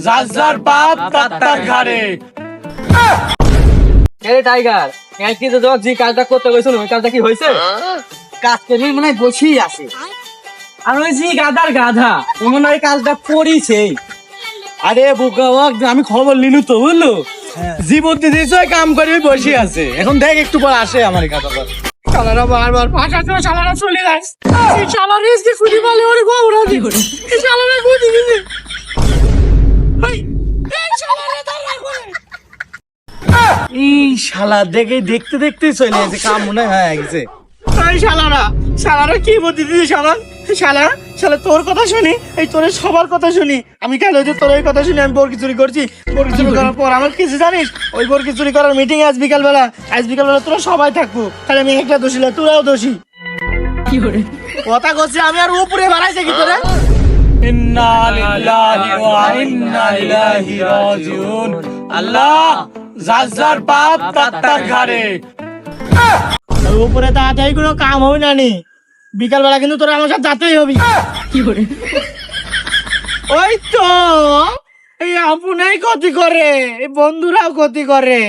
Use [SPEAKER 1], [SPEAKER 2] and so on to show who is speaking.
[SPEAKER 1] যার বাপ তার ঘাড়ে।
[SPEAKER 2] এই টাইগার একই তো যে কাজটা করতে গেছিল ওই কাজটা কি হয়েছে?
[SPEAKER 3] কাজ করে মনে হয় বসেই আছে।
[SPEAKER 2] আর ওই যে গাধার গাধা ও মনে হয় কাজটা করিছে।
[SPEAKER 1] আরে বোকা আমি খবর নিলু তো বুঝলো, জীবন দিয়েছে কাম করে বসে আছে। এখন দেখ একটু পর আসে আমার কথা। শালারা বারবার ফাঁকা তো শালারা চলে যায়। এই শালার এসে খুঁজে পালে ওরে গৌরা দি করে এই শালারা খুঁজে দিছে। এই শালা দেখতে দেখতে চলে গেছে, কাম মনে হয় গেছে। এই শালারা কি বুদ্ধি দিদি শালা তোর কথা শুনি, এই তোর সবার কথা শুনি। আমি কাল হয়তো তোর কথা শুনি আমি বরকি চুরি করছি। বরকি চুরি করার পর আমার কিছু জানিস, ওই বরকি চুরি করার মিটিং আজ বিকালবেলা তোরা সবাই থাকবো, তাহলে আমি একটা দোষী না, তোরাও দোষী।
[SPEAKER 3] কি করে
[SPEAKER 1] কথা করছি আমি আর উপরে বাড়াইছে কি তোরা। ইন্না লিল্লাহি ওয়া ইন্না ইলাইহি রাজিউন। আল্লাহ যার বাপ তার ঘাড়ে। উপরে তাড়াতাড়ি কোনো কাম হবে না নি, বিকাল বেলা কিন্তু তোরা আমার সাথে যাতেই হবি।
[SPEAKER 3] কি করে
[SPEAKER 1] ওই তো এই আপুনাই ক্ষতি করে, এই বন্ধুরাও ক্ষতি করে।